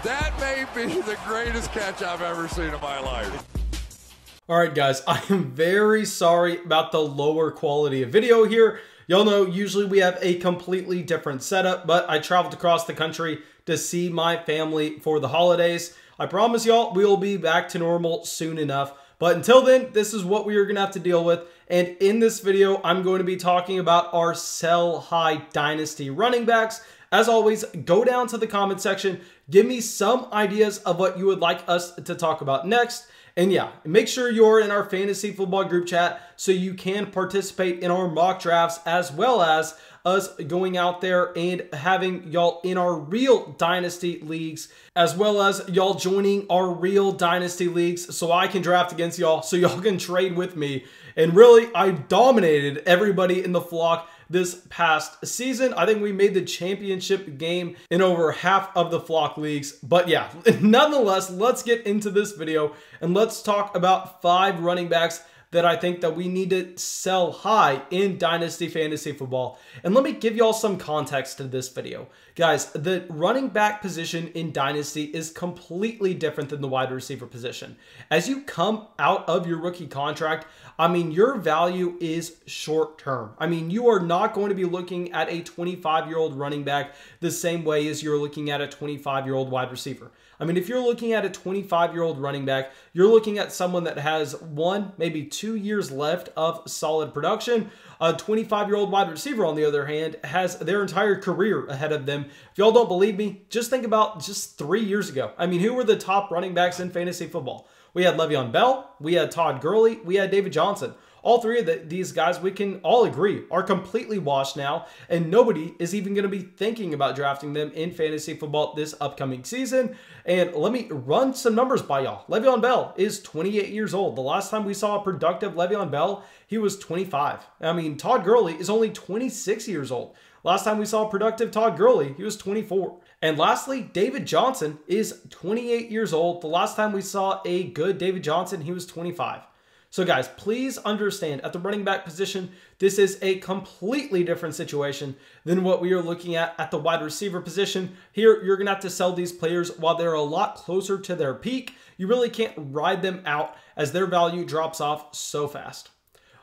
That may be the greatest catch I've ever seen in my life. Alright guys, I am very sorry about the lower quality of video here. Y'all know usually we have a completely different setup, but I traveled across the country to see my family for the holidays. I promise y'all we will be back to normal soon enough. But until then, this is what we are going to have to deal with. And in this video, I'm going to be talking about our sell high dynasty running backs. As always, go down to the comment section. Give me some ideas of what you would like us to talk about next. And yeah, make sure you're in our fantasy football group chat so you can participate in our mock drafts, as well as us going out there and having y'all in our real dynasty leagues, as well as y'all joining our real dynasty leagues so I can draft against y'all, so y'all can trade with me. And really, I dominated everybody in the flock this past season. I think we made the championship game in over half of the flock leagues. But yeah, nonetheless, let's get into this video and let's talk about 5 running backs that I think that we need to sell high in Dynasty Fantasy Football. And let me give y'all some context to this video. Guys, the running back position in Dynasty is completely different than the wide receiver position. As you come out of your rookie contract, I mean, your value is short term. I mean, you are not going to be looking at a 25-year-old running back the same way as you're looking at a 25-year-old wide receiver. I mean, if you're looking at a 25-year-old running back, you're looking at someone that has 1, maybe 2 years left of solid production. A 25-year-old wide receiver, on the other hand, has their entire career ahead of them. If y'all don't believe me, just think about just 3 years ago. I mean, who were the top running backs in fantasy football? We had Le'Veon Bell, we had Todd Gurley, we had David Johnson. All 3 of these guys, we can all agree, are completely washed now, and nobody is even going to be thinking about drafting them in fantasy football this upcoming season. And let me run some numbers by y'all. Le'Veon Bell is 28 years old. The last time we saw a productive Le'Veon Bell, he was 25. I mean, Todd Gurley is only 26 years old. Last time we saw a productive Todd Gurley, he was 24. And lastly, David Johnson is 28 years old. The last time we saw a good David Johnson, he was 25. So guys, please understand, at the running back position, this is a completely different situation than what we are looking at the wide receiver position. Here, you're going to have to sell these players while they're a lot closer to their peak. You really can't ride them out as their value drops off so fast.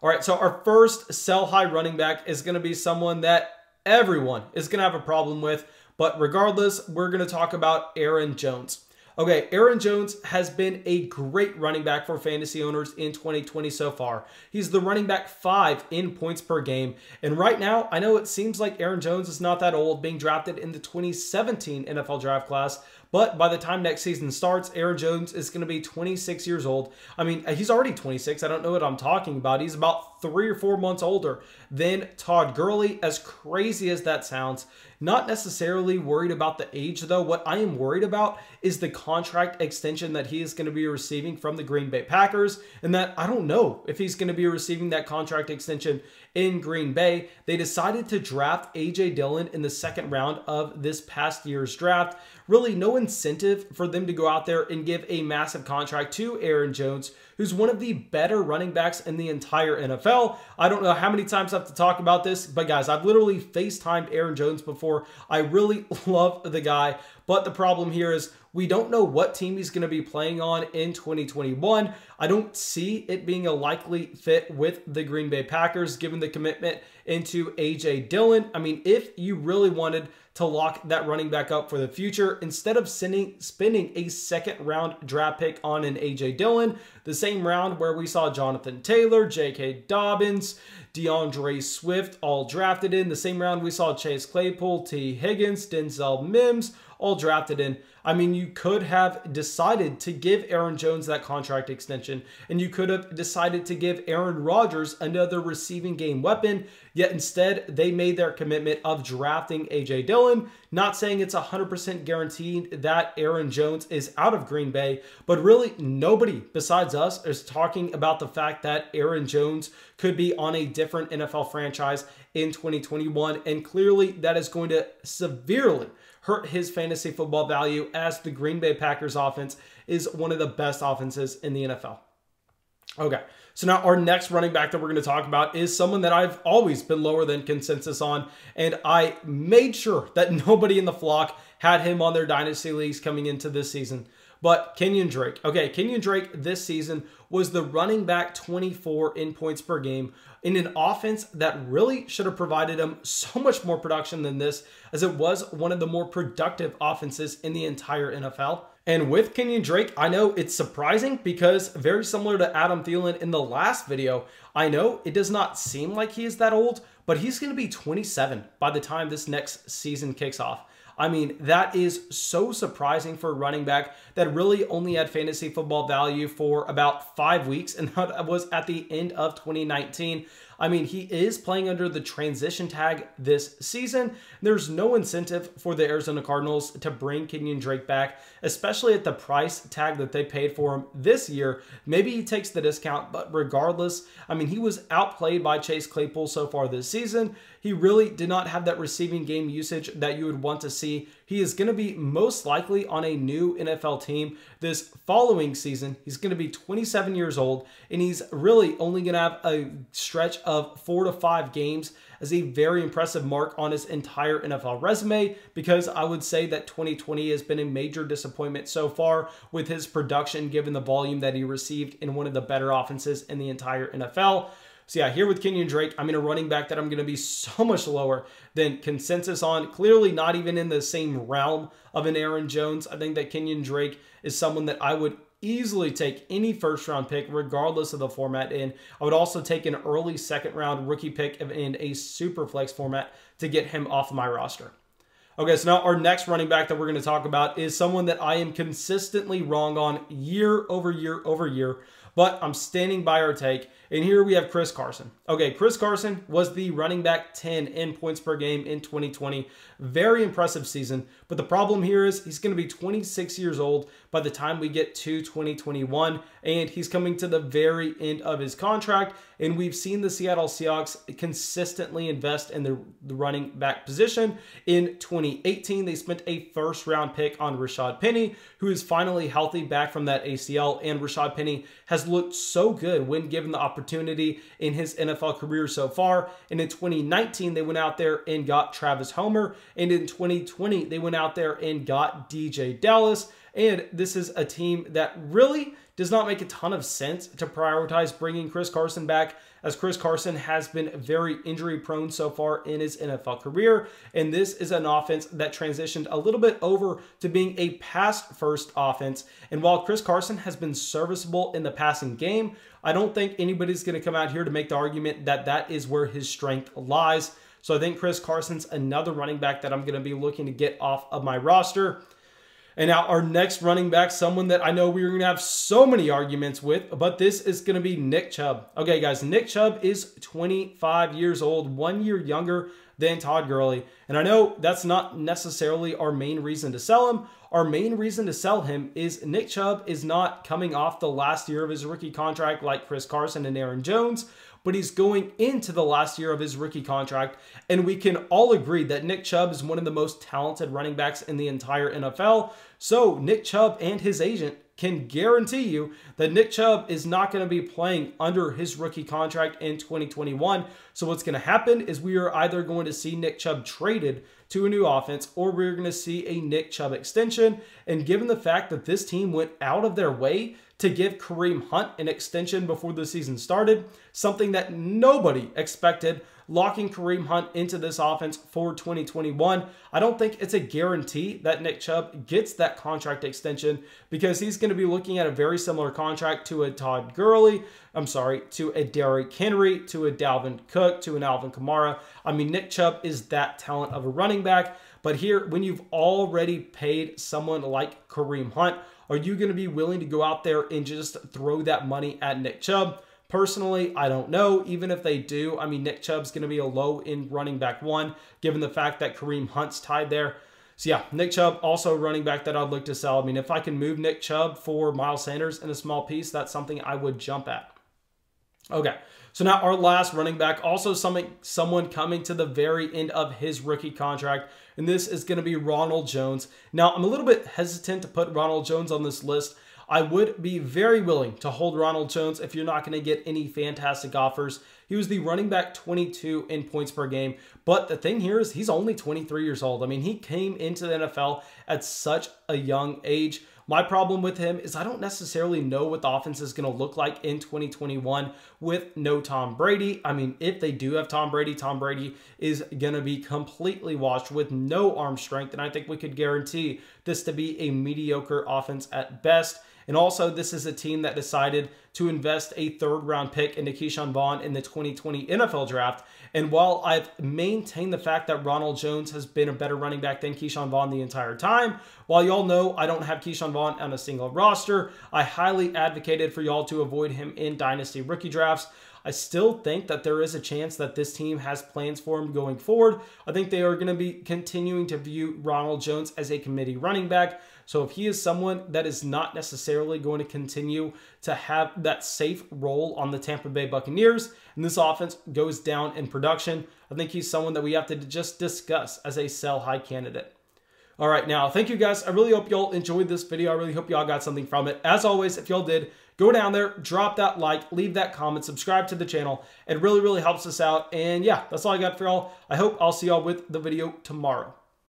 All right, so our first sell high running back is going to be someone that everyone is going to have a problem with. But regardless, we're going to talk about Aaron Jones. Okay, Aaron Jones has been a great running back for fantasy owners in 2020 so far. He's the running back 5 in points per game. And right now, I know it seems like Aaron Jones is not that old, being drafted in the 2017 NFL draft class. But by the time next season starts, Aaron Jones is going to be 26 years old. I mean, he's already 26. I don't know what I'm talking about. He's about 3 or 4 months older than Todd Gurley, as crazy as that sounds. Not necessarily worried about the age, though. What I am worried about is the contract extension that he is going to be receiving from the Green Bay Packers, and that I don't know if he's going to be receiving that contract extension in Green Bay. They decided to draft A.J. Dillon in the 2nd round of this past year's draft. Really no incentive for them to go out there and give a massive contract to Aaron Jones, who's one of the better running backs in the entire NFL. I don't know how many times I have to talk about this, but guys, I've literally FaceTimed Aaron Jones before. I really love the guy, but the problem here is we don't know what team he's going to be playing on in 2021. I don't see it being a likely fit with the Green Bay Packers, given the commitment into A.J. Dillon. I mean, if you really wanted to lock that running back up for the future, instead of spending a 2nd round draft pick on an A.J. Dillon, the same round where we saw Jonathan Taylor, J.K. Dobbins, DeAndre Swift all drafted in, the same round we saw Chase Claypool, T. Higgins, Denzel Mims all drafted in. I mean, you could have decided to give Aaron Jones that contract extension, and you could have decided to give Aaron Rodgers another receiving game weapon, yet instead they made their commitment of drafting A.J. Dillon. Not saying it's 100% guaranteed that Aaron Jones is out of Green Bay, but really nobody besides us is talking about the fact that Aaron Jones could be on a different NFL franchise in 2021, and clearly that is going to severely hurt his fantasy football value, as the Green Bay Packers offense is one of the best offenses in the NFL. Okay, so now our next running back that we're going to talk about is someone that I've always been lower than consensus on, and I made sure that nobody in the flock had him on their dynasty leagues coming into this season. But Kenyon Drake. Okay, Kenyon Drake this season was the running back 24 in points per game in an offense that really should have provided him so much more production than this, as it was one of the more productive offenses in the entire NFL. And with Kenyon Drake, I know it's surprising because very similar to Adam Thielen in the last video, I know it does not seem like he is that old, but he's going to be 27 by the time this next season kicks off. I mean, that is so surprising for a running back that really only had fantasy football value for about 5 weeks, and that was at the end of 2019. I mean, he is playing under the transition tag this season. There's no incentive for the Arizona Cardinals to bring Kenyon Drake back, especially at the price tag that they paid for him this year. Maybe he takes the discount, but regardless, I mean, he was outplayed by Chase Claypool so far this season. He really did not have that receiving game usage that you would want to see. He is going to be most likely on a new NFL team this following season. He's going to be 27 years old, and he's really only going to have a stretch of 4 to 5 games as a very impressive mark on his entire NFL resume, because I would say that 2020 has been a major disappointment so far with his production given the volume that he received in one of the better offenses in the entire NFL. So yeah, here with Kenyon Drake, I'm in a running back that I'm going to be so much lower than consensus on. Clearly not even in the same realm of an Aaron Jones. I think that Kenyon Drake is someone that I would easily take any first-round pick, regardless of the format in. I would also take an early second-round rookie pick in a super flex format to get him off my roster. Okay, so now our next running back that we're going to talk about is someone that I am consistently wrong on year over year over year, but I'm standing by our take. And here we have Chris Carson. Okay, Chris Carson was the running back 10 in points per game in 2020. Very impressive season. But the problem here is he's going to be 26 years old by the time we get to 2021. And he's coming to the very end of his contract. And we've seen the Seattle Seahawks consistently invest in the running back position. In 2018, they spent a first-round pick on Rashad Penny, who is finally healthy back from that ACL. And Rashad Penny has looked so good when given the opportunity in his NFL career so far. And in 2019, they went out there and got Travis Homer. And in 2020, they went out there and got DJ Dallas. And this is a team that really does not make a ton of sense to prioritize bringing Chris Carson back, as Chris Carson has been very injury prone so far in his NFL career. And this is an offense that transitioned a little bit over to being a pass-first offense. And while Chris Carson has been serviceable in the passing game, I don't think anybody's going to come out here to make the argument that that is where his strength lies. So I think Chris Carson's another running back that I'm going to be looking to get off of my roster. And now our next running back, someone that I know we're going to have so many arguments with, but this is going to be Nick Chubb. Okay, guys, Nick Chubb is 25 years old, 1 year younger than Todd Gurley. And I know that's not necessarily our main reason to sell him. Our main reason to sell him is Nick Chubb is not coming off the last year of his rookie contract like Chris Carson and Aaron Jones, but he's going into the last year of his rookie contract. And we can all agree that Nick Chubb is one of the most talented running backs in the entire NFL. So Nick Chubb and his agent can guarantee you that Nick Chubb is not going to be playing under his rookie contract in 2021. So what's going to happen is we are either going to see Nick Chubb traded to a new offense, or we're going to see a Nick Chubb extension. And given the fact that this team went out of their way to give Kareem Hunt an extension before the season started, something that nobody expected, locking Kareem Hunt into this offense for 2021, I don't think it's a guarantee that Nick Chubb gets that contract extension, because he's going to be looking at a very similar contract to a Todd Gurley, to a Derrick Henry, to a Dalvin Cook, to an Alvin Kamara. I mean, Nick Chubb is that talent of a running back. But here, when you've already paid someone like Kareem Hunt, are you going to be willing to go out there and just throw that money at Nick Chubb? Personally, I don't know. Even if they do, I mean, Nick Chubb's going to be a low-end running back one, given the fact that Kareem Hunt's tied there. So yeah, Nick Chubb, also a running back that I'd look to sell. I mean, if I can move Nick Chubb for Miles Sanders in a small piece, that's something I would jump at. Okay, so now our last running back, also someone coming to the very end of his rookie contract, and this is going to be Ronald Jones. Now, I'm a little bit hesitant to put Ronald Jones on this list. I would be very willing to hold Ronald Jones if you're not going to get any fantastic offers. He was the running back 22 in points per game. But the thing here is he's only 23 years old. I mean, he came into the NFL at such a young age. My problem with him is I don't necessarily know what the offense is going to look like in 2021 with no Tom Brady. I mean, if they do have Tom Brady is going to be completely washed with no arm strength. And I think we could guarantee this to be a mediocre offense at best. And also, this is a team that decided to invest a third-round pick into Keyshawn Vaughn in the 2020 NFL Draft. And while I've maintained the fact that Ronald Jones has been a better running back than Keyshawn Vaughn the entire time, while y'all know I don't have Keyshawn Vaughn on a single roster, I highly advocated for y'all to avoid him in Dynasty rookie drafts. I still think that there is a chance that this team has plans for him going forward. I think they are going to be continuing to view Ronald Jones as a committee running back. So if he is someone that is not necessarily going to continue to have that safe role on the Tampa Bay Buccaneers, and this offense goes down in production, I think he's someone that we have to just discuss as a sell high candidate. All right, now, thank you guys. I really hope y'all enjoyed this video. I really hope y'all got something from it. As always, if y'all did, go down there, drop that like, leave that comment, subscribe to the channel. It really, really helps us out. And yeah, that's all I got for y'all. I hope I'll see y'all with the video tomorrow.